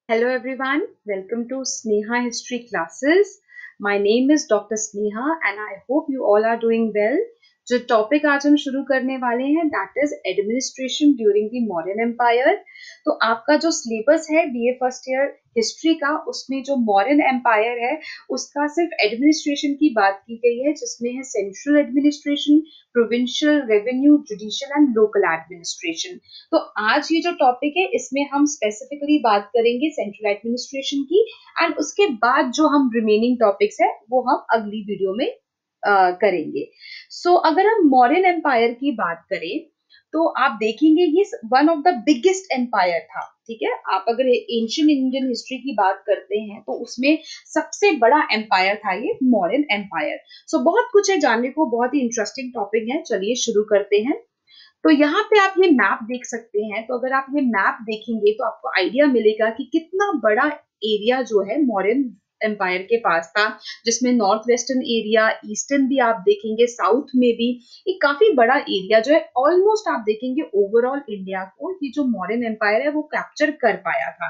Hello everyone, welcome to Sneha History Classes. My name is Dr. Sneha and I hope you all are doing well. जो topic आज हम शुरू करने वाले हैं that is administration during the modern empire. तो आपका जो सिलेबस है बीए फर्स्ट ईयर हिस्ट्री का, उसमें जो मॉडर्न एम्पायर है उसका सिर्फ एडमिनिस्ट्रेशन की बात की गई है, जिसमें है central administration, provincial, revenue, judicial and local administration. तो आज ये जो टॉपिक है इसमें हम स्पेसिफिकली बात करेंगे सेंट्रल एडमिनिस्ट्रेशन की, एंड उसके बाद जो हम रिमेनिंग टॉपिक्स है वो हम अगली वीडियो में करेंगे। अगर हम मौर्यन एम्पायर की बात करें तो आप देखेंगे ये one of the biggest empire था। ठीक है, आप अगर एंशियंट इंडियन हिस्ट्री की बात करते हैं तो उसमें सबसे बड़ा एम्पायर था ये मौर्यन एम्पायर। बहुत कुछ है जानने को, बहुत ही इंटरेस्टिंग टॉपिक है। चलिए शुरू करते हैं। तो यहाँ पे आप ये मैप देख सकते हैं। तो अगर आप ये मैप देखेंगे तो आपको आइडिया मिलेगा कि कितना बड़ा एरिया जो है मौर्यन एम्पायर के पास था, जिसमें नॉर्थ वेस्टर्न एरिया, ईस्टर्न भी आप देखेंगे, साउथ में भी एक काफी बड़ा एरिया जो है ऑलमोस्ट आप देखेंगे ओवरऑल इंडिया को ये जो मौर्यन एम्पायर है वो कैप्चर कर पाया था।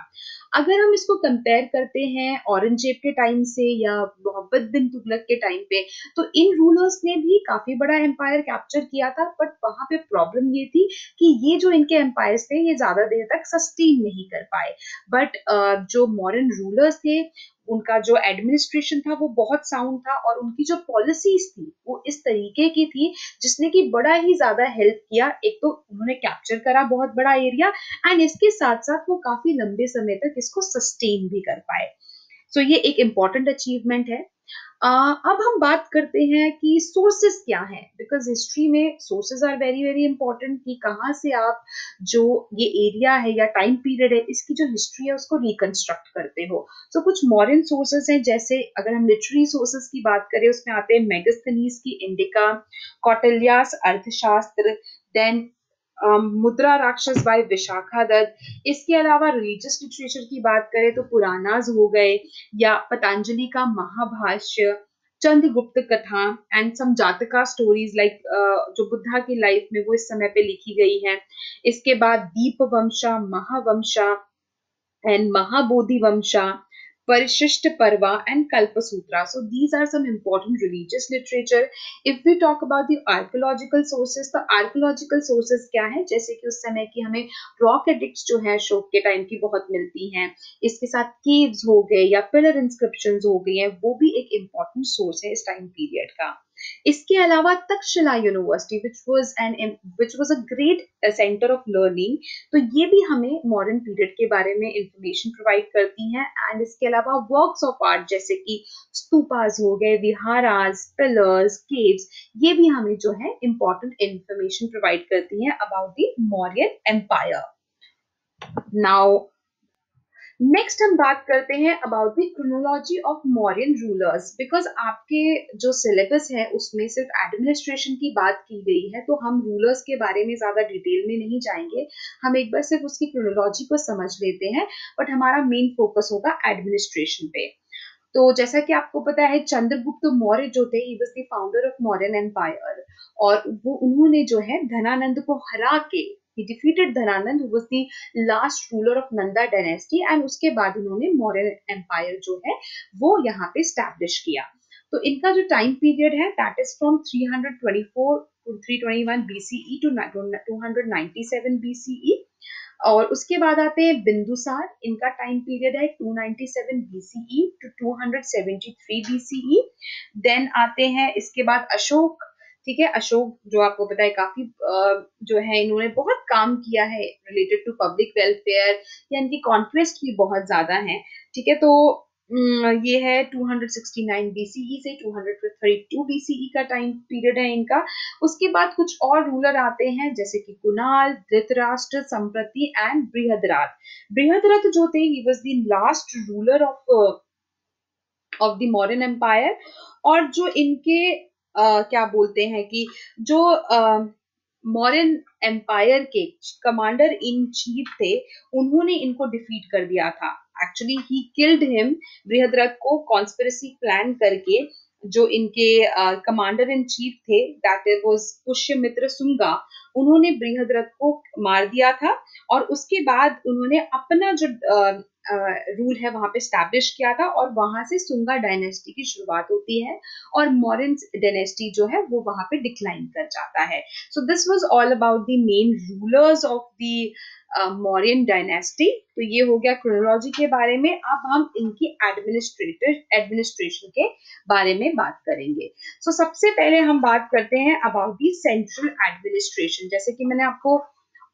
अगर हम इसको कंपेयर करते हैं औरंगजेब के टाइम से या मोहम्मद बिन तुगलक के टाइम पे, तो इन रूलर्स ने भी काफी बड़ा एम्पायर कैप्चर किया था, बट वहां पे प्रॉब्लम ये थी कि ये जो इनके एम्पायर्स थे ये ज्यादा देर तक सस्टेन नहीं कर पाए। बट जो मॉडर्न रूलर्स थे उनका जो एडमिनिस्ट्रेशन था वो बहुत साउंड था, और उनकी जो पॉलिसीज थी वो इस तरीके की थी जिसने कि बड़ा ही ज्यादा हेल्प किया। एक तो उन्होंने कैप्चर करा बहुत बड़ा एरिया, एंड इसके साथ साथ वो काफी लंबे समय तक इसको सस्टेन भी कर पाए। ये एक इम्पॉर्टेंट अचीवमेंट है। अब हम बात करते हैं कि सोर्सेस क्या हैं, बिकॉज हिस्ट्री में sources are very very important कि कहाँ से आप जो ये एरिया है या टाइम पीरियड है इसकी जो हिस्ट्री है उसको रिकंस्ट्रक्ट करते हो। कुछ मॉडर्न सोर्सेस हैं, जैसे अगर हम लिटरेरी सोर्सेस की बात करें उसमें आते हैं मेगास्थनीज की इंडिका, कौटिल्यास अर्थशास्त्र, देन मुद्रा राक्षस बाय विशाखा दत्त। इसके अलावा रिलीजियस लिटरेचर की बात करें तो पुराणाज हो गए, या पतंजलि का महाभाष्य, चंद्रगुप्त कथा एंड सम जातका स्टोरीज लाइक जो बुद्धा की लाइफ में वो इस समय पे लिखी गई है। इसके बाद दीपवंशा, महावंशा and Mahabodhivamsha, Parishishta Parva, and Kalpasutra. So these are some important religious literature. If we talk about the archaeological sources, तो archaeological sources क्या है, जैसे कि उस समय की हमें रॉक एडिक्ट्स जो है शोक के टाइम की बहुत मिलती हैं। इसके साथ केव्स हो गए या पिलर इंस्क्रिप्शंस हो गई हैं, वो भी एक इम्पॉर्टेंट सोर्स है इस टाइम पीरियड का। इसके अलावा Takshashila university which was a great centre of learning, तो ये भी हमें मॉडर्न पीरियड के बारे में इंफॉर्मेशन प्रोवाइड करती हैं। एंड इसके अलावा वर्क्स ऑफ आर्ट जैसे कि स्तूपास हो गए, विहारास, पिलर्स, केव्स, ये भी हमें जो है इंपॉर्टेंट इंफॉर्मेशन प्रोवाइड करती हैं about the Mauryan empire. Now next हम बात करते हैं about the chronology of Mauryan rulers. Because आपके जो सिलेबस है उसमें सिर्फ एडमिनिस्ट्रेशन की बात की गई है, तो हम रूलर्स के बारे में ज्यादा डिटेल में नहीं जाएंगे। हम एक बार सिर्फ उसकी क्रोनोलॉजी को समझ लेते हैं, बट हमारा मेन फोकस होगा एडमिनिस्ट्रेशन पे। तो जैसा कि आपको पता है चंद्रगुप्त मौर्य जो थे, he was the founder of Mauryan empire, और वो उन्होंने जो है धनानंद को हरा के, he defeated Dhanananda who was the last ruler of Nanda dynasty, and उसके बाद उन्होंने मौर्य एम्पायर जो है वो यहाँ पे स्टैब्लिश किया। तो इनका जो टाइम पीरियड है that is from 324 to 321 BCE to 297 BCE। और उसके बाद आते हैं बिंदुसार, इनका टाइम पीरियड है 297 BCE to 273 BCE। देन आते हैं इसके बाद अशोक। ठीक है, अशोक जो आपको पता है काफी जो है इन्होंने बहुत काम किया है रिलेटेड टू पब्लिक वेलफेयर, या इनकी कॉन्क्वेस्ट भी बहुत ज्यादा है। ठीक है, तो ये है 269 BCE से 232 BCE का टाइम पीरियड है इनका। उसके बाद कुछ और रूलर आते हैं जैसे कि कुणाल, धृतराष्ट्र, संप्रति एंड बृहद्रथ। बृहद्रथ जो थे he was the last ruler of the modern empire. और जो इनके क्या बोलते हैं कि जो मॉडर्न एम्पायर के कमांडर इन चीफ थे, उन्होंने इनको डिफीट कर दिया था। Actually he killed him, Brihadratha को कॉन्स्पिरेसी प्लान करके जो इनके कमांडर इन चीफ थे, दैट वाज पुष्यमित्र सुंगा, उन्होंने बृहद्रथ को मार दिया था। और उसके बाद उन्होंने अपना जो रूल है वहां पे स्टैब्लिश किया था, और वहां से सुंगा डायनेस्टी की शुरुआत होती है, और मौर्यन डायनेस्टी जो है वो वहां पे डिक्लाइन कर जाता है। So this was all about the main rulers of the Mauryan dynasty. तो ये हो गया क्रोनोलॉजी के बारे में। अब हम इनकी एडमिनिस्ट्रेशन के बारे में बात करेंगे। सो सबसे पहले हम बात करते हैं अबाउट दी सेंट्रल एडमिनिस्ट्रेशन। जैसे कि मैंने आपको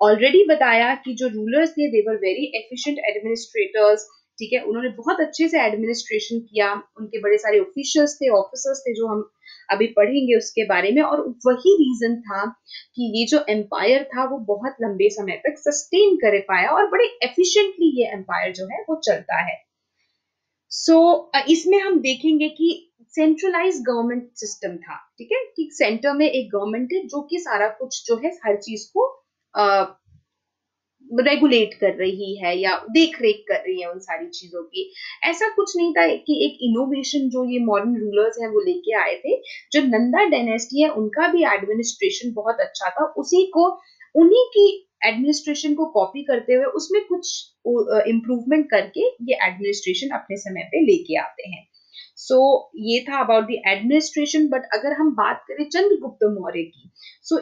ऑलरेडी बताया कि जो रूलर्स थे they were very efficient administrators. ठीक है, उन्होंने बहुत अच्छे से एडमिनिस्ट्रेशन किया, उनके बड़े सारे ऑफिशियल्स थे, ऑफिसर्स थे, जो हम अभी पढ़ेंगे उसके बारे में। और वही रीजन था कि ये जो एम्पायर था वो बहुत लंबे समय तक सस्टेन कर पाया, और बड़े एफिशिएंटली ये एम्पायर जो है वो चलता है। सो इसमें हम देखेंगे कि सेंट्रलाइज गवर्नमेंट सिस्टम था। ठीक है, कि सेंटर में एक गवर्नमेंट है जो कि सारा कुछ जो है हर चीज को रेगुलेट कर रही है या देख रेख कर रही है उन सारी चीजों की। ऐसा कुछ नहीं था कि एक इनोवेशन जो ये मॉडर्न रूलर्स हैं वो लेके आए थे। जो नंदा डायनेस्टी है उनका भी एडमिनिस्ट्रेशन बहुत अच्छा था, उसी को उन्हीं की एडमिनिस्ट्रेशन को कॉपी करते हुए उसमें कुछ इम्प्रूवमेंट करके ये एडमिनिस्ट्रेशन अपने समय पे लेके आते हैं। सो ये था अबाउट द एडमिनिस्ट्रेशन। बट अगर हम बात करें चंद्रगुप्त मौर्य की, सो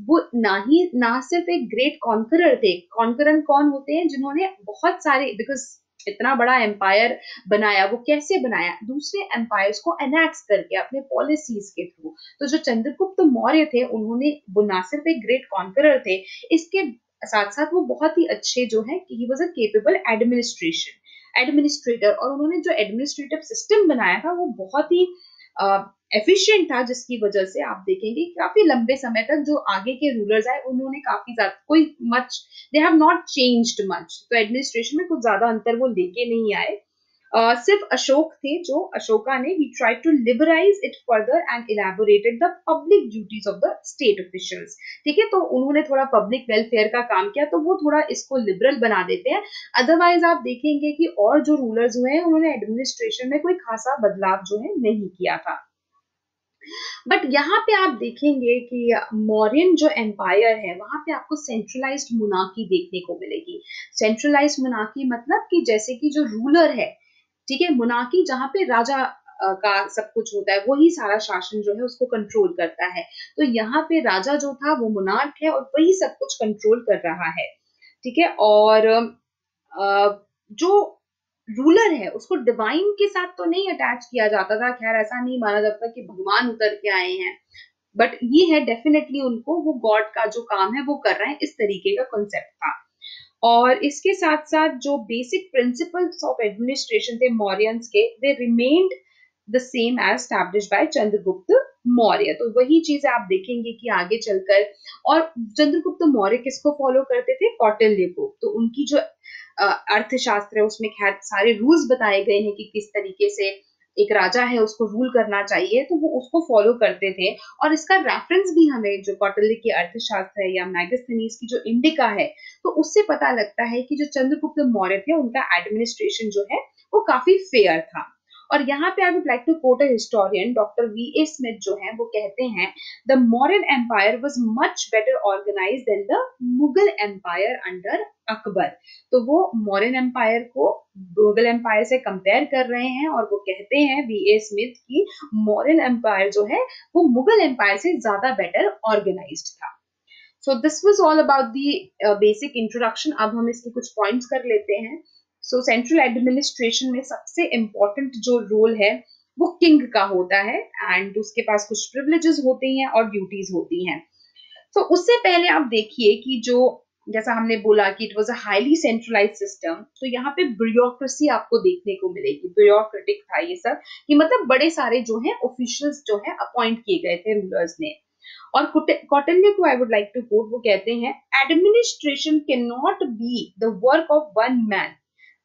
वो ना सिर्फ एक ग्रेट कॉन्करर थे। कॉन्करर कौन होते हैं? जिन्होंने बहुत सारे, बिकॉज इतना बड़ा एम्पायर बनाया, वो कैसे बनाया? दूसरे एम्पायर्स को एनेक्स करके अपने पॉलिसीज के थ्रू। तो जो चंद्रगुप्त मौर्य थे उन्होंने, वो ना सिर्फ एक ग्रेट कॉन्करर थे, इसके साथ साथ वो बहुत ही अच्छे जो है कि ही वाज अ केपेबल एडमिनिस्ट्रेटर। और उन्होंने जो एडमिनिस्ट्रेटिव सिस्टम बनाया था वो बहुत ही एफिशिएंट था, जिसकी वजह से आप देखेंगे काफी लंबे समय तक जो आगे के रूलर्स आए उन्होंने काफी ज्यादा कोई much, they have not changed much. तो एडमिनिस्ट्रेशन में कुछ ज्यादा अंतर वो लेके नहीं आए। सिर्फ अशोक थे, जो अशोका ने ही tried to liberalise it further and elaborated the public duties of the state officials. ठीक है, तो उन्होंने थोड़ा पब्लिक वेलफेयर का काम किया, तो वो थोड़ा इसको लिबरल बना देते हैं। अदरवाइज आप देखेंगे कि और जो रूलर्स हुए हैं उन्होंने एडमिनिस्ट्रेशन में कोई खासा बदलाव जो है नहीं किया था। बट यहाँ पे आप देखेंगे कि मौर्यन जो एम्पायर है वहां पे आपको सेंट्रलाइज्ड मोनार्की देखने को मिलेगी। सेंट्रलाइज्ड मोनार्की मतलब कि जैसे कि जो रूलर है, ठीक है, मोनार्की जहाँ पे राजा का सब कुछ होता है, वही सारा शासन जो है उसको कंट्रोल करता है। तो यहाँ पे राजा जो था वो मोनार्क है और वही सब कुछ कंट्रोल कर रहा है। ठीक है, और जो रूलर है उसको डिवाइन के साथ तो नहीं अटैच किया जाता था, खैर ऐसा नहीं माना जाता कि भगवान उतर के आए हैं, बट ये है डेफिनेटली उनको वो गॉड का जो काम है वो कर रहे हैं, इस तरीके का कॉन्सेप्ट था। और इसके साथ साथ जो बेसिक प्रिंसिपल्स ऑफ एडमिनिस्ट्रेशन थे मौर्यंस के, they remained the same as establish by Chandragupta Maurya. तो वही चीज आप देखेंगे कि आगे चलकर। और चंद्रगुप्त मौर्य किसको फॉलो करते थे? कौटिल्य को। तो उनकी जो अर्थशास्त्र है उसमें खैर सारे रूल्स बताए गए हैं कि किस तरीके से एक राजा है उसको रूल करना चाहिए, तो वो उसको फॉलो करते थे। और इसका रेफरेंस भी हमें जो कौटिल्य की अर्थशास्त्र है या मैगस्थनीज की जो इंडिका है, तो उससे पता लगता है कि जो चंद्रगुप्त मौर्य थे उनका एडमिनिस्ट्रेशन जो है वो काफी फेयर था। और यहाँ पे I would like to quote a historian doctor V A Smith, जो है वो कहते हैं the Mauryan empire was much better organised than the Mughal empire under Akbar. तो वो मौर्यन एम्पायर को मुगल एम्पायर से कंपेयर कर रहे हैं, और वो कहते हैं वी ए स्मिथ की मौर्यन एम्पायर जो है वो मुगल एम्पायर से ज्यादा बेटर ऑर्गेनाइज्ड था। So this was all about the basic introduction. अब हम इसके कुछ पॉइंट्स कर लेते हैं। सो सेंट्रल एडमिनिस्ट्रेशन में सबसे इंपॉर्टेंट जो रोल है वो किंग का होता है, एंड उसके पास कुछ प्रिविलेजेस होते हैं और ड्यूटीज होती हैं। तो उससे पहले आप देखिए कि जो, जैसा हमने बोला कि it was a highly centralised system, तो यहाँ पे ब्यूरोक्रेसी आपको देखने को मिलेगी। ब्यूरोक्रेटिक था ये सब, कि मतलब बड़े सारे जो है ऑफिशियल्स जो है अपॉइंट किए गए थे रूलर्स ने। और कौटिल्य को I would like to quote, वो कहते हैं administration can not be the work of one man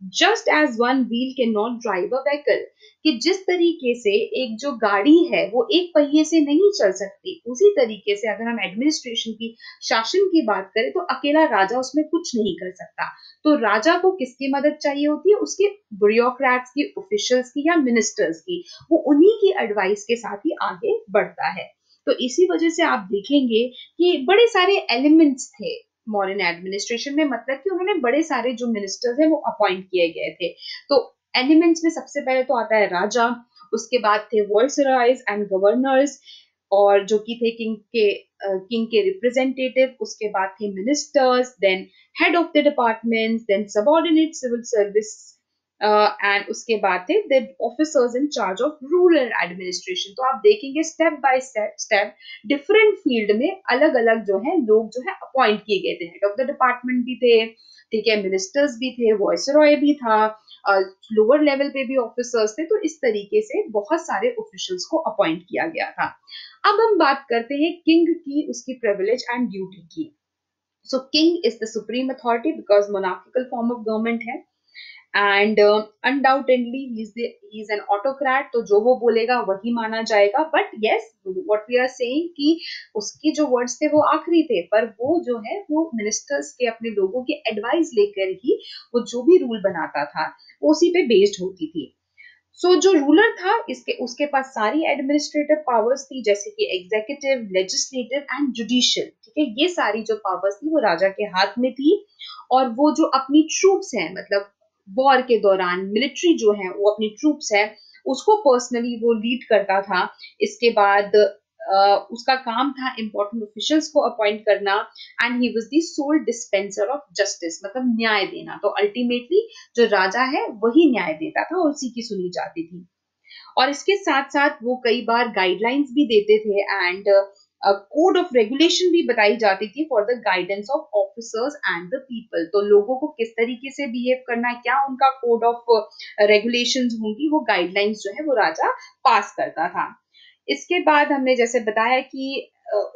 just as one wheel can not drive a vehicle, कि जिस तरीके से एक जो गाड़ी है वो एक पहिए से नहीं चल सकती, उसी तरीके से अगर हम एडमिनिस्ट्रेशन की, शासन की बात करें, तो अकेला राजा उसमें कुछ नहीं कर सकता। तो राजा को किसकी मदद चाहिए होती है? उसके ब्यूरोक्रेट्स की, ऑफिशियल्स की या मिनिस्टर्स की। वो उन्हीं की एडवाइस के साथ ही आगे बढ़ता है। तो इसी वजह से आप देखेंगे कि बड़े सारे एलिमेंट्स थे मॉडर्न एडमिनिस्ट्रेशन में, मतलब कि उन्होंने बड़े सारे जो मिनिस्टर्स हैं वो अपॉइंट किए गए थे। तो एलिमेंट्स में सबसे पहले तो आता है राजा, उसके बाद थे वॉइसरॉयज एंड गवर्नर्स, और जो कि थे किंग के रिप्रेजेंटेटिव, उसके बाद थे ministers, then head of the department, then subordinate civil service, and उसके बाद थे the officers in charge of rural administration. तो आप देखेंगे step by step different field में अलग अलग जो है लोग जो है अपॉइंट किए गए थे। हेड ऑफ द डिपार्टमेंट भी थे, ठीक है, मिनिस्टर्स भी थे, वॉइसरॉय भी था, लोअर लेवल पे भी ऑफिसर्स थे। तो इस तरीके से बहुत सारे ऑफिशियल्स को अपॉइंट किया गया था। अब हम बात करते हैं किंग की, उसकी प्रिविलेज एंड ड्यूटी की। So king is the supreme authority because monarchical form of government है, and undoubtedly he is an autocrat, तो जो वो बोलेगा वही माना जाएगा। But yes, what we are saying कि उसके जो वर्ड्स थे वो आखिरी थे, पर वो जो है वो मिनिस्टर्स के, अपने लोगों के एडवाइस लेकर ही वो जो भी रूल बनाता था वो उसी पे बेस्ड होती थी। सो जो रूलर था, इसके उसके पास सारी एडमिनिस्ट्रेटिव पावर्स थी, जैसे कि एग्जीक्यूटिव, लेजिस्लेटिव एंड जुडिशियल, ठीक है, ये सारी जो पावर्स थी वो राजा के हाथ में थी। और वो जो अपनी ट्रूप्स हैं, मतलब वॉर के दौरान मिलिट्री जो है वो अपनी ट्रूप्स है उसको पर्सनली वो लीड करता था। इसके बाद उसका काम था इंपॉर्टेंट ऑफिशियल्स को अपॉइंट करना, and he was the sole dispenser of justice, मतलब न्याय देना। तो अल्टीमेटली जो राजा है वही न्याय देता था और उसी की सुनी जाती थी। और इसके साथ साथ वो कई बार गाइडलाइंस भी देते थे, एंड कोड ऑफ रेगुलेशन भी बताई जाती थी for the guidance of officers and the people. तो लोगों को किस तरीके से बिहेव करना है, क्या उनका कोड ऑफ रेगुलेशंस होंगी, वो गाइडलाइंस जो है वो राजा पास करता था। इसके बाद हमने जैसे बताया कि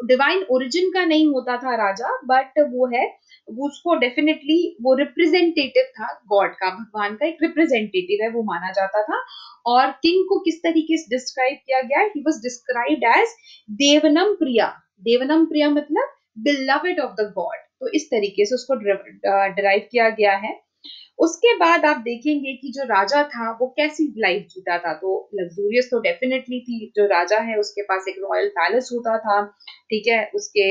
डिवाइन ओरिजिन का नहीं होता था राजा, बट वो है, वो उसको डेफिनेटली वो रिप्रेजेंटेटिव था गॉड का, भगवान का एक रिप्रेजेंटेटिव है वो माना जाता था। और किंग को किस तरीके से डिस्क्राइब किया गया? ही वाज डिस्क्राइब्ड एज देवनम प्रिया। देवनम प्रिया मतलब बिलवेड ऑफ द गॉड। तो इस तरीके से उसको डिराइव किया गया है। उसके बाद आप देखेंगे कि जो राजा था वो कैसी लाइफ जीता था। तो लग्जूरियस तो डेफिनेटली थी। जो राजा है उसके पास एक रॉयल पैलेस होता था, ठीक है, उसके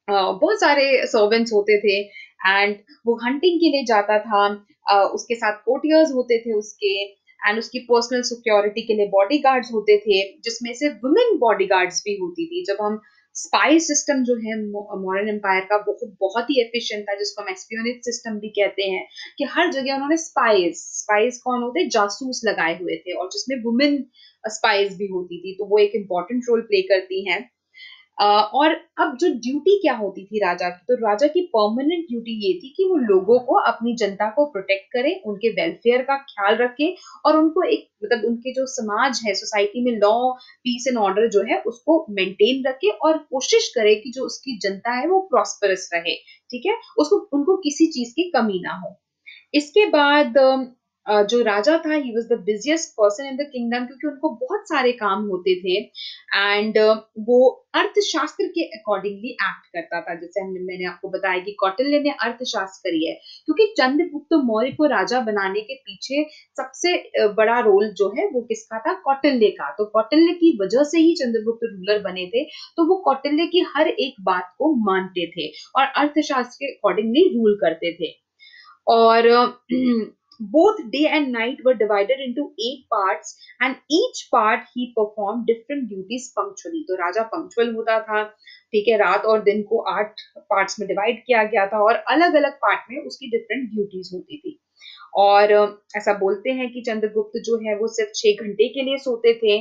बहुत सारे सर्वेंट्स होते थे, एंड वो हंटिंग के लिए जाता था। उसके साथ कोर्टियर्स होते थे उसके, एंड उसकी पर्सनल सिक्योरिटी के लिए बॉडीगार्ड्स होते थे, जिसमें से वुमेन बॉडीगार्ड्स भी होती थी। जब हम स्पाई सिस्टम जो है मॉडर्न एम्पायर का बहुत बहुत ही एफिशिएंट था, जिसको हम एस्पियोनेज सिस्टम भी कहते हैं, कि हर जगह उन्होंने स्पाइस, स्पाइस कौन होते, जासूस लगाए हुए थे, और जिसमें वुमेन स्पाइस भी होती थी, तो वो एक इम्पॉर्टेंट रोल प्ले करती हैं। और अब जो ड्यूटी क्या होती थी राजा की, तो राजा की परमानेंट ड्यूटी ये थी कि वो लोगों को, अपनी जनता को प्रोटेक्ट करे, उनके वेलफेयर का ख्याल रखे, और उनको एक, मतलब उनके जो समाज है, सोसाइटी में लॉ, पीस एंड ऑर्डर जो है उसको मेंटेन रखे, और कोशिश करे कि जो उसकी जनता है वो प्रॉस्परस रहे, ठीक है, उसको, उनको किसी चीज की कमी ना हो। इसके बाद जो राजा था, ही was the busiest person in the kingdom, क्योंकि उनको बहुत सारे काम होते थे, एंड वो अर्थशास्त्र के अकॉर्डिंगली एक्ट करता था। जैसे मैंने आपको बताया कि कौटिल्य ने अर्थशास्त्र करी है, क्योंकि चंद्रगुप्त मौर्य को राजा बनाने के पीछे सबसे बड़ा रोल जो है वो किसका था? कौटिल्य का। तो कौटिल्य की वजह से ही चंद्रगुप्त रूलर बने थे। तो वो कौटिल्य की हर एक बात को मानते थे और अर्थशास्त्र के अकॉर्डिंगली रूल करते थे। और both day and night were divided into 8 parts, and each part he performed different duties punctually। तो राजा पंक्चुअल होता था, ठीक है, रात और दिन को 8 पार्ट्स में डिवाइड किया गया था, और अलग अलग पार्ट में उसकी डिफरेंट ड्यूटीज होती थी। और ऐसा बोलते हैं कि चंद्रगुप्त जो है वो सिर्फ 6 घंटे के लिए सोते थे,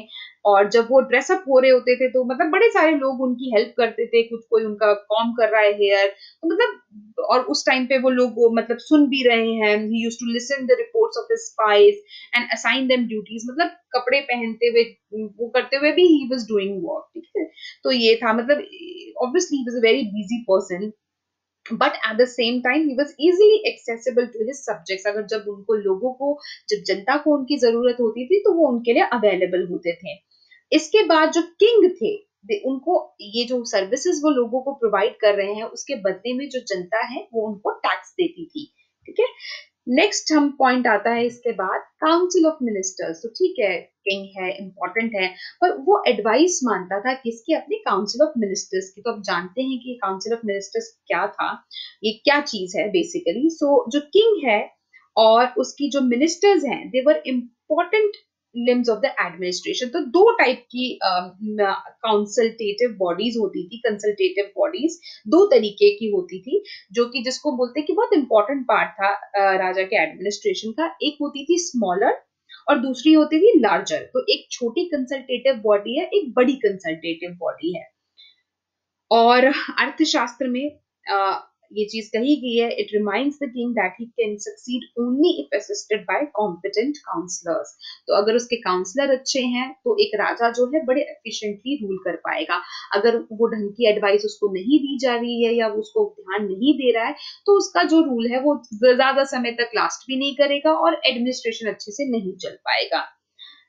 और जब वो ड्रेसअप हो रहे होते थे तो मतलब बड़े सारे लोग उनकी हेल्प करते थे, कुछ कोई उनका कॉम कर रहा है हेयर, तो मतलब, और उस टाइम पे वो लोग वो मतलब सुन भी रहे हैं। He used to listen the reports of his spies and assign them duties, मतलब कपड़े पहनते हुए, वो करते हुए भी ही वाज डूइंग वर्क, ठीक है। तो ये था, मतलब obviously he was a very busy person. But at the same time he was easily accessible to his subjects. अगर जब उनको लोगों को, जब जनता को उनकी जरूरत होती थी तो वो उनके लिए अवेलेबल होते थे। इसके बाद जो किंग थे, उनको ये जो सर्विसेज वो लोगों को प्रोवाइड कर रहे हैं उसके बदले में जो जनता है वो उनको टैक्स देती थी। ठीक है, नेक्स्ट हम पॉइंट आता है इसके बाद काउंसिल ऑफ मिनिस्टर्स। तो ठीक है, किंग है, इंपॉर्टेंट है, पर वो एडवाइस मानता था किसकी? अपने काउंसिल ऑफ मिनिस्टर्स की। तो अब जानते हैं कि काउंसिल ऑफ मिनिस्टर्स क्या था, ये क्या चीज है बेसिकली। सो जो किंग है और उसकी जो मिनिस्टर्स हैं, they were important limbs of the administration. तो दो टाइप की काउंसल्टेटिव बॉडीज होती थी, कंसल्टेटिव बॉडीज दो तरीके की होती थी, जो कि जिसको बोलते कि बहुत इंपॉर्टेंट पार्ट था राजा के एडमिनिस्ट्रेशन का। एक होती थी स्मॉलर और दूसरी होती थी लार्जर। तो एक छोटी कंसल्टेटिव बॉडी है, एक बड़ी कंसल्टेटिव बॉडी है। और अर्थशास्त्र में ये चीज कही गई है, it reminds the king that he can succeed only if assisted by competent counsellors. तो अगर उसके काउंसलर अच्छे हैं तो एक राजा जो है बड़े एफिशिएंटली रूल कर पाएगा। अगर वो ढंग की एडवाइस उसको नहीं दी जा रही है या वो उसको ध्यान नहीं दे रहा है तो उसका जो रूल है वो ज्यादा समय तक लास्ट भी नहीं करेगा और एडमिनिस्ट्रेशन अच्छे से नहीं चल पाएगा।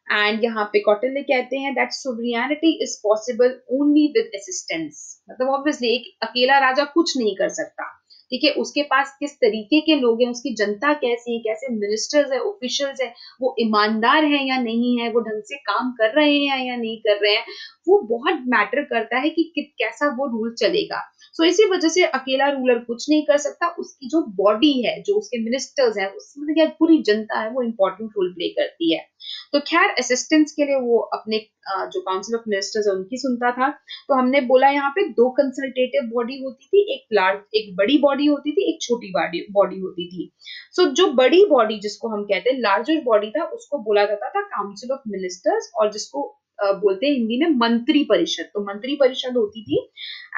एंड यहाँ पे कौटिल्य कहते हैं that sovereignty is possible only with assistance. मतलब ऑब्वियसली एक अकेला राजा कुछ नहीं कर सकता। ठीक है, उसके पास किस तरीके के लोग हैं, उसकी जनता कैसी है, कैसे मिनिस्टर्स है, ऑफिशियल्स है, वो ईमानदार है या नहीं है, वो ढंग से काम कर रहे हैं या नहीं कर रहे हैं, वो बहुत मैटर करता है कि कैसा वो रूल चलेगा। सो इसी वजह से अकेला रूलर कुछ नहीं कर सकता, उसकी जो बॉडी है, जो उसके मिनिस्टर्स हैं, उसमें क्या पूरी जनता है, वो इंपॉर्टेंट रोल प्ले करती है। तो खैर असिस्टेंस के लिए वो अपने जो काउंसिल ऑफ मिनिस्टर्स है उनकी सुनता था। तो हमने बोला यहाँ पे दो कंसल्टेटिव बॉडी होती थी, एक बड़ी बॉडी होती थी, एक छोटी बॉडी होती थी। सो जो बड़ी बॉडी जिसको हम कहते हैं लार्जर बॉडी था, उसको बोला जाता था काउंसिल ऑफ मिनिस्टर्स, और जिसको बोलते हैं हिंदी में मंत्री परिषद। तो मंत्री परिषद होती थी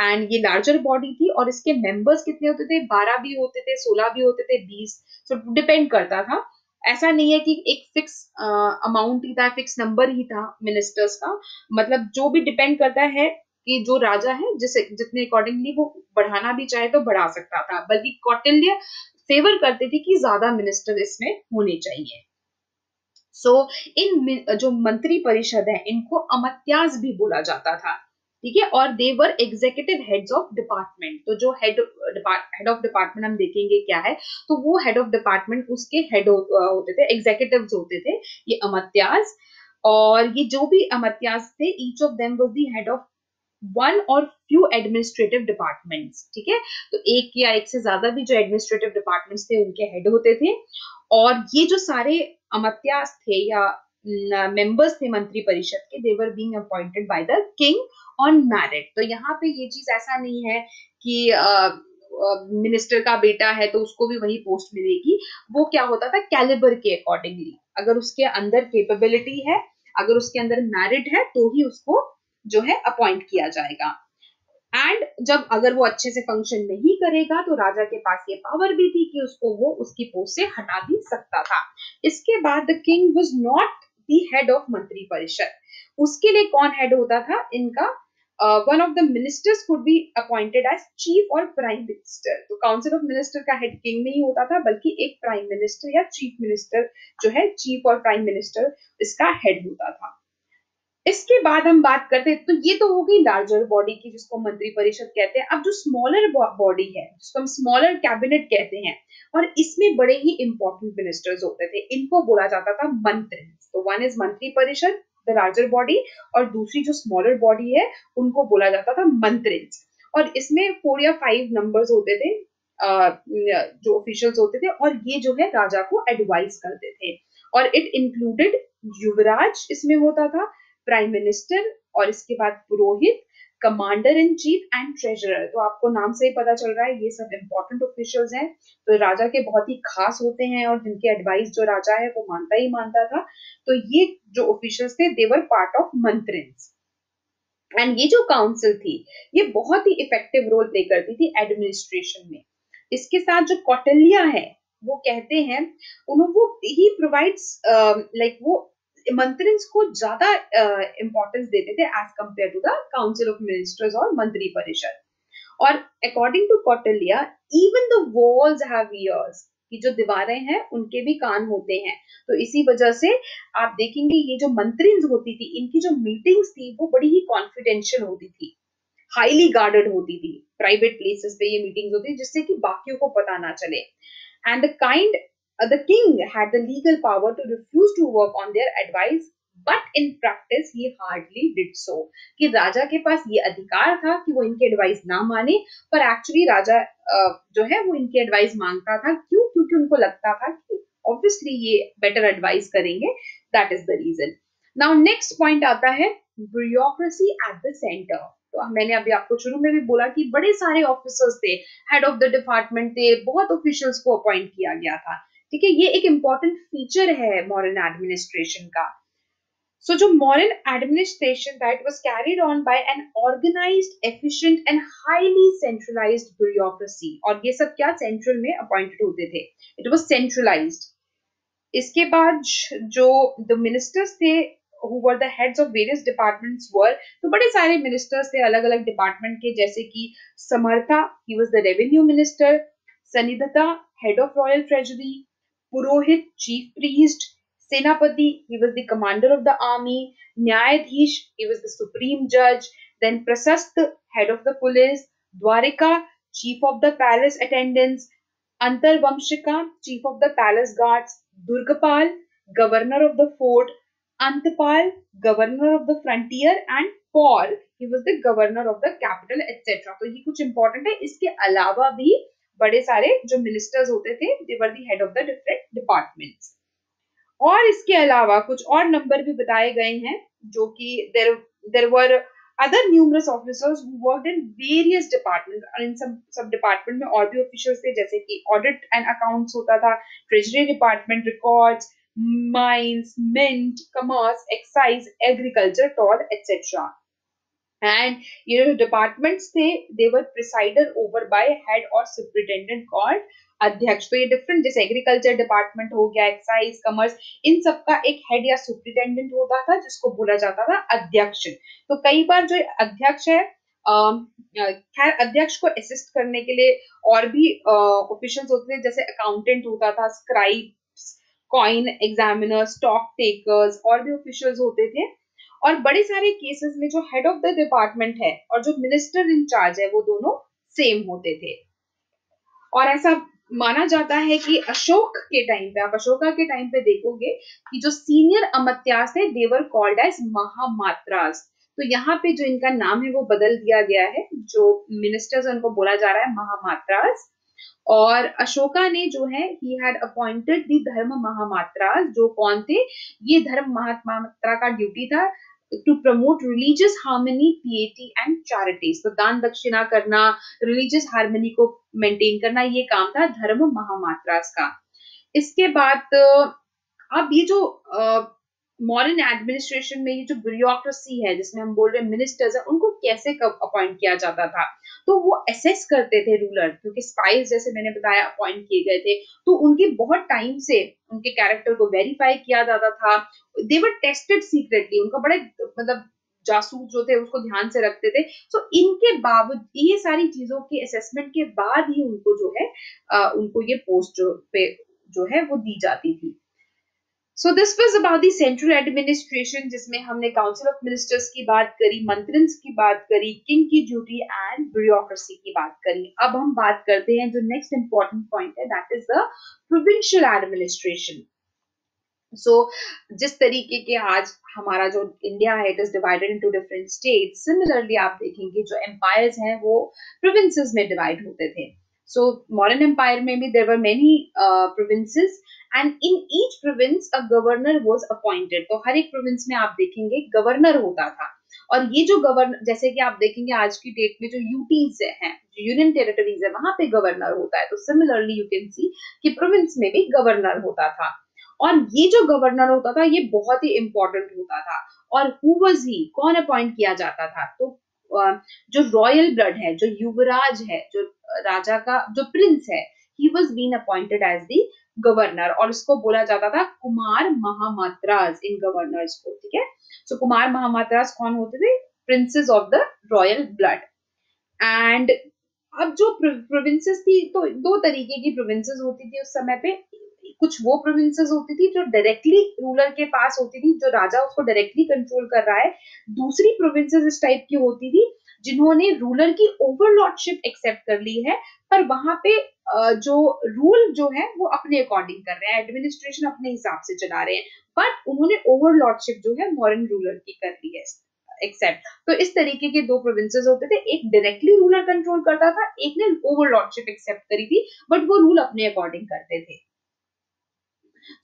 एंड ये लार्जर बॉडी थी। और इसके मेंबर्स कितने होते थे? 12 भी होते थे, 16 भी होते थे, 20। सो डिपेंड करता था। ऐसा नहीं है कि एक फिक्स अमाउंट ही था, फिक्स नंबर ही था मिनिस्टर्स का। मतलब जो भी डिपेंड करता है कि जो राजा है जिसे जितने अकॉर्डिंगली वो बढ़ाना भी चाहे तो बढ़ा सकता था। बल्कि कौटिल्य फेवर करते थे कि ज्यादा मिनिस्टर इसमें होने चाहिए। सो इन जो मंत्री परिषद है इनको अमात्यास भी बोला जाता था। ठीक है, और दे वर एग्जीक्यूटिव हेड्स ऑफ डिपार्टमेंट। तो जो हेड ऑफ डिपार्टमेंट हम देखेंगे क्या है, तो वो हेड ऑफ डिपार्टमेंट उसके हेड होते थे, एग्जीक्यूटिव्स होते थे ये अमात्यास। और ये जो भी अमात्यास थे, each of them was the head of one और फ्यू एडमिनिस्ट्रेटिव डिपार्टमेंट्स। ठीक है, तो एक या एक से ज्यादा भी जो एडमिनिस्ट्रेटिव डिपार्टमेंट्स थे उनके हेड होते थे। और ये जो सारे अमात्यास थे या मेंबर्स थे मंत्री परिषद के, they were being appointed by the king on merit. तो यहाँ पे ये चीज ऐसा नहीं है कि मिनिस्टर का बेटा है तो उसको भी वही पोस्ट मिलेगी। वो क्या होता था, कैलिबर के अकॉर्डिंगली, अगर उसके अंदर कैपेबिलिटी है, अगर उसके अंदर मेरिट है तो ही उसको जो है अपॉइंट किया जाएगा। एंड जब अगर वो अच्छे से फंक्शन नहीं करेगा तो राजा के पास ये पावर भी थी कि उसको वो उसकी पोस्ट से हटा भी सकता था। इसके बाद the king was not the head of मंत्री परिषद। उसके लिए कौन हेड होता था इनका? One of the ministers could be appointed as chief और प्राइम मिनिस्टर। तो काउंसिल ऑफ मिनिस्टर का हेड किंग नहीं होता था, बल्कि एक प्राइम मिनिस्टर या चीफ मिनिस्टर जो है, चीफ और प्राइम मिनिस्टर इसका हेड होता था। इसके बाद हम बात करते हैं, तो ये तो हो गई लार्जर बॉडी की जिसको मंत्री परिषद कहते हैं। अब जो स्मॉलर बॉडी है जिसको हम स्मॉलर कैबिनेट कहते हैं, और इसमें बड़े ही इंपॉर्टेंट मिनिस्टर्स होते थे, इनको बोला जाता था मंत्री। तो वन इज मंत्री परिषद, द लार्जर बॉडी, और दूसरी जो स्मॉलर बॉडी है उनको बोला जाता था मंत्री। और इसमें 4 या 5 नंबर्स होते थे जो ऑफिशियल्स होते थे, और ये जो है राजा को एडवाइस करते थे। और इट इंक्लूडेड युवराज इसमें होता था, प्राइम मिनिस्टर, और इसके बाद पुरोहित, commander in chief and treasurer. तो आपको नाम से ही पता चल रहा है ये सब इंपॉर्टेंट ऑफिशियल्स हैं, तो राजा के बहुत ही खास होते हैं और जिनके एडवाइस जो राजा है वो मानता ही मानता था। तो ये जो ऑफिशियल्स थे they were part of मंत्रिन्स। And ये जो काउंसिल थी ये बहुत ही इफेक्टिव रोल प्ले करती थी एडमिनिस्ट्रेशन में। इसके साथ जो कौटिल्य है वो कहते हैं, उन्होंने वो ही प्रोवाइड्स लाइक वो मंत्रिन्स को ज्यादा इंपॉर्टेंस देते थे as compare to the council of ministers और मंत्री परिषद। और according to Kautilya even the walls have ears, कि जो दीवारें हैं उनके भी कान होते हैं। तो इसी वजह से आप देखेंगे ये जो मंत्रीज होती थी, इनकी जो मीटिंग्स थी वो बड़ी ही कॉन्फिडेंशियल होती थी, हाईली गार्डेड होती थी, प्राइवेट प्लेसेस पे ये मीटिंग्स होती थी जिससे कि बाकियों को पता ना चले। And the king had the legal power to refuse to work on their advice, but in practice he hardly did so, कि राजा के पास ये अधिकार था कि वो इनके एडवाइस ना माने, पर एक्चुअली राजा जो है वो इनके एडवाइस मांगता था। क्यों? क्योंकि उनको लगता था कि ऑब्वियसली ये बेटर एडवाइस करेंगे, that is the reason. Now next point आता है ब्यूरोक्रेसी एट द सेंटर। तो मैंने अभी आपको शुरू में भी बोला कि बड़े सारे ऑफिसर्स थे, हेड ऑफ द डिपार्टमेंट थे, बहुत ऑफिशियल्स को अपॉइंट किया गया था। ठीक है, ये एक इंपॉर्टेंट फीचर है मॉडर्न एडमिनिस्ट्रेशन का। So जो modern administration that was carried on by an organized, efficient and highly centralized bureaucracy, और ये सब क्या सेंट्रल में अपॉइंटेड होते थे, it was centralized। इसके बाद जो द मिनिस्टर्स थे who were the heads of various departments were, तो बड़े सारे मिनिस्टर्स थे अलग अलग डिपार्टमेंट के, जैसे कि समर्था, he was the revenue minister, सनिधता, head of royal treasury, Purohit, chief priest, सेनापति, he was the commander of the army, न्यायाधीश, he was the supreme judge, then प्रशस्त, head of the police, Dwarika, chief of the palace attendants, Antarvanshika, chief of the palace guards, Durgapal, governor of the fort, Antapal, governor of the frontier and पॉल, he was the governor of the capital etcetera. तो ये कुछ important है। इसके अलावा भी बड़े सारे जो मिनिस्टर्स होते थे, they were the head of the different departments. और इसके अलावा कुछ और नंबर भी बताए गए हैं, जो कि there were other numerous officers who worked in various departments, और इन सब डिपार्टमेंट में और भी ऑफिसर्स थे, जैसे कि ऑडिट एंड अकाउंट्स होता था, treasury department, records, mines, mint, commerce, excise, agriculture, toll etcetera. And ये जो डिपार्टमेंट्स थे, they were presided over by head और सुपरिटेंडेंट कॉल्ड अध्यक्ष। तो ये डिफरेंट, जैसे एग्रीकल्चर डिपार्टमेंट हो गया, एक्साइज, कमर्स, इन सब का एक हेड या सुपरिटेंडेंट होता था जिसको बोला जाता था अध्यक्ष। तो कई बार जो अध्यक्ष है, खैर अध्यक्ष को असिस्ट करने के लिए और भी ऑफिशियल्स होते थे, जैसे अकाउंटेंट होता था, scribes, coin examiner, stock takers, और भी ऑफिशियल्स होते थे। और बड़े सारे केसेस में जो हेड ऑफ द डिपार्टमेंट है और जो मिनिस्टर इन चार्ज है वो दोनों सेम होते थे। और ऐसा माना जाता है कि अशोक के टाइम पे, आप अशोका के टाइम पे देखोगे कि जो सीनियर अमात्यास थे, देवर कॉल्ड एज महामात्रास। तो यहाँ पे जो इनका नाम है वो बदल दिया गया है, जो मिनिस्टर्स उनको बोला जा रहा है महामात्रास। और अशोका ने जो है ही हैड अपॉइंटेड द धर्म महामात्रास, जो कौन थे, ये धर्म महामात्रा का ड्यूटी था to promote religious harmony, piety and charities. तो दान दक्षिणा करना, रिलीजियस हार्मनी को मेंटेन करना, ये काम था धर्म महामात्रास का। इसके बाद अब ये जो मॉडर्न एडमिनिस्ट्रेशन में ये जो ब्यूरोक्रेसी है, जिसमें हम बोल रहे हैं मिनिस्टर्स है, उनको कैसे कब अपॉइंट किया जाता था, तो वो असेस करते थे रूलर, क्योंकि स्पाइस जैसे मैंने बताया अपॉइंट किए गए थे, तो उनके बहुत टाइम से उनके कैरेक्टर को वेरीफाई किया जाता था। दे वर टेस्टेड सीक्रेटली, उनका बड़े मतलब जासूस जो थे उसको ध्यान से रखते थे। सो इनके बावजूद ये सारी चीजों के असेसमेंट के बाद ही उनको जो है उनको ये पोस्ट जो है वो दी जाती थी। So this was about the central administration, जिसमें हमने काउंसिल ऑफ मिनिस्टर्स की बात करी, मंत्रिन्स की बात करी, किंग की ड्यूटी एंड ब्यूरोक्रेसी की बात करी। अब हम बात करते हैं जो नेक्स्ट इंपॉर्टेंट पॉइंट है, that is the provincial administration. So जिस तरीके के आज हमारा जो इंडिया है, it is divided into different states, similarly आप देखेंगे जो एम्पायर्स हैं वो प्रोविंसेस में डिवाइड होते थे। सो मॉडर्न एम्पायर में भी there were many provinces and in each province a governor was appointed. तो हर एक प्रोविंस में आप देखेंगे गवर्नर होता था, और ये जो गवर्नर, जैसे कि आप देखेंगे आज की डेट में जो यूटीज हैं, जो यूनियन टेरिटरीज है, वहां पे गवर्नर होता है। तो सिमिलरली यू कैन सी कि प्रोविंस में भी गवर्नर होता था, और ये जो गवर्नर होता था ये बहुत ही इंपॉर्टेंट होता था। और हु वाज ही, कौन अपॉइंट किया जाता था, तो जो रॉयल ब्लड है, जो युवराज है, जो राजा का जो प्रिंस है, he was been appointed as the governor, और इसको बोला जाता था कुमार महामात्रास इन गवर्नर्स को। ठीक है, सो कुमार महामात्रास कौन होते थे, princess of the royal blood. And अब जो प्रोविंसेस थी, तो दो तरीके की प्रोविंसेस होती थी उस समय पे। कुछ वो प्रोविंसेस होती थी जो डायरेक्टली रूलर के पास होती थी, जो राजा उसको डायरेक्टली कंट्रोल कर रहा है। दूसरी प्रोविंसेस इस टाइप की होती थी जिन्होंने रूलर की ओवरलॉर्डशिप एक्सेप्ट कर ली है, पर वहां पे जो रूल जो है वो अपने अकॉर्डिंग कर रहे हैं, एडमिनिस्ट्रेशन अपने हिसाब से चला रहे हैं, बट उन्होंने ओवरलॉर्डशिप जो है मॉडर्न रूलर की कर ली है एक्सेप्ट। तो इस तरीके के दो प्रोविंसेस होते थे, एक डायरेक्टली रूलर कंट्रोल करता था, एक ने ओवरलॉर्डशिप एक्सेप्ट करी थी, बट वो रूल अपने अकॉर्डिंग करते थे।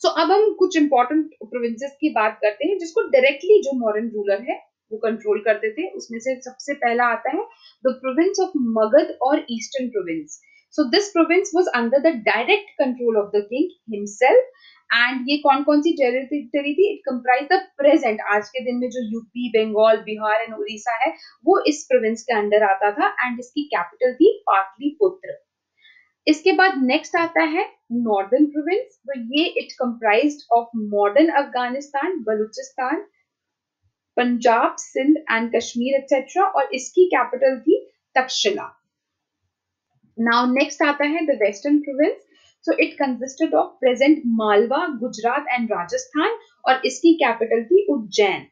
सो अब हम कुछ इंपॉर्टेंट प्रोविंसेस की बात करते हैं जिसको डायरेक्टली जो मॉडर्न रूलर है वो कंट्रोल करते थे। उसमें से सबसे पहला आता है द प्रोविंस ऑफ मगध और eastern province. So this province was under the direct control of the king himself. And ये कौन कौन सी टेरिटरी थी? इट कंप्राइज द प्रेजेंट, आज के दिन में जो यूपी, बंगाल, बिहार एंड उड़ीसा है, वो इस प्रोविंस के अंडर आता था। एंड इसकी कैपिटल थी पाटलिपुत्र। इसके बाद नेक्स्ट आता है नॉर्दर्न प्रोविंस। तो ये it comprised of modern Afghanistan, Baluchistan, Punjab, Sindh and Kashmir etcetera, और इसकी कैपिटल थी तक्षशिला। नाउ नेक्स्ट आता है the western province. So it consisted of present Malwa, Gujarat and Rajasthan, और इसकी कैपिटल थी उज्जैन।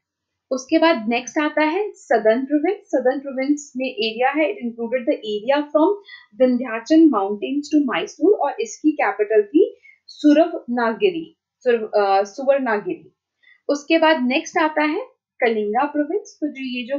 उसके बाद नेक्स्ट आता है सदर्न प्रोविंस। सदर्न प्रोविंस में एरिया है, it included the area from Vindhyachal mountains to Mysore, और इसकी कैपिटल थी सुवर्नागिरी। सुवर्नागिरी। उसके बाद नेक्स्ट आता है कलिंगा प्रोविंस। तो जो ये जो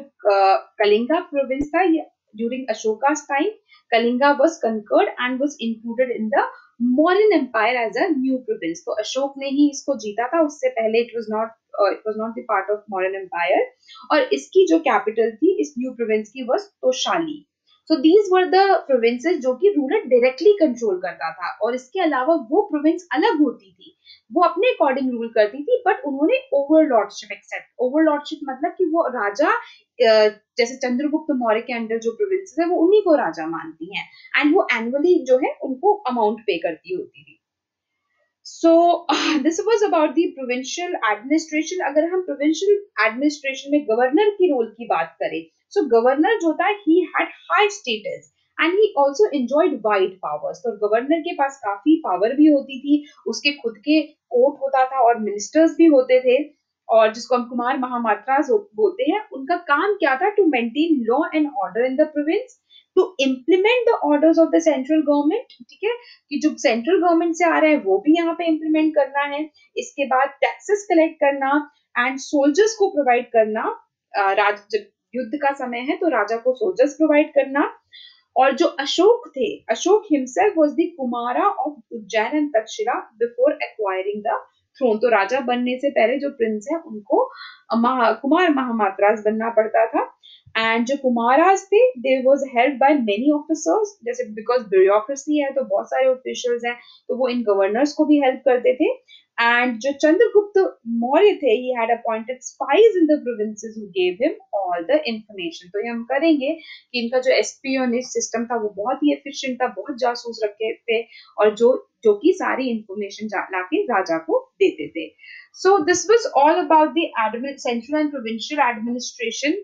कलिंगा प्रोविंस था, ये during Ashoka's time Kalinga was conquered and was included in the Mauryan empire as a new province. तो अशोक ने ही इसको जीता था, उससे पहले it was not the part of Mauryan empire. और इसकी जो कैपिटल थी इस न्यू प्रोविंस की was Toshali. So these were the provinces जो कि रूलर डायरेक्टली कंट्रोल करता था, और इसके अलावा वो प्रोविंस अलग होती थी, वो अपने अकॉर्डिंग रूल करती थी, बट उन्होंने ओवरलॉर्डशिप एक्सेप्ट। ओवरलॉर्डशिप मतलब कि वो राजा, जैसे चंद्रगुप्त मौर्य के अंडर जो प्रोविंसेस है वो उन्हीं को राजा मानती हैं, एंड वो एनुअली जो है उनको अमाउंट पे करती होती थी। So this was about the provincial administration. अगर हम प्रोविंशियल एडमिनिस्ट्रेशन में गवर्नर की रोल की बात करें, सो गवर्नर जो था he had high status and he also enjoyed wide powers. तो गवर्नर के पास काफी पावर भी होती थी, उसके खुद के कोर्ट होता था और मिनिस्टर्स भी होते थे, और जिसको हम कुमार महामात्रास बोलते हैं। उनका काम क्या था? To maintain law and order in the province, to implement the orders of the central government. ठीक है, कि जो सेंट्रल गवर्नमेंट से आ रहा है वो भी यहाँ पे इम्प्लीमेंट करना है। इसके बाद टैक्सेस कलेक्ट करना एंड सोल्जर्स को प्रोवाइड करना। जब युद्ध का समय है तो राजा को सोल्जर्स प्रोवाइड करना। और जो अशोक थे, Ashoka himself was the kumara of Ujjain and Taxila before acquiring the throne. तो राजा बनने से पहले जो प्रिंस है उनको कुमार महामात्रास बनना पड़ता था। एंड जो कुमारास थे they was held by many officers, जैसे बिकॉज ब्यूरोक्रेसी है तो बहुत सारे ऑफिशियल्स हैं, तो वो इन गवर्नर्स को भी हेल्प करते थे। एंड जो चंद्रगुप्त मौर्य थे, he had appointed spies in the provinces who gave him all the information। तो ये हम करेंगे कि इनका जो एस्पियोनिस्ट सिस्टम था वो बहुत ही एफिशिएंट था, बहुत जासूस रखे थे, और जो कि सारी इंफॉर्मेशन लाके राजा को देते थे। So this was all about the central and provincial administration.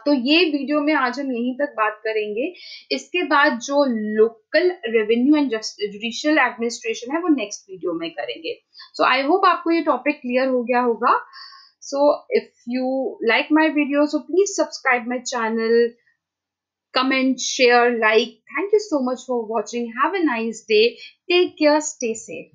तो ये वीडियो में आज हम यहीं तक बात करेंगे। इसके बाद जो local revenue and judicial administration है वो नेक्स्ट वीडियो में करेंगे। सो आई होप आपको ये टॉपिक क्लियर हो गया होगा। So if you like my video, so please subscribe my channel, comment, share, like. Thank you so much for watching. Have a nice day. Take care. Stay safe.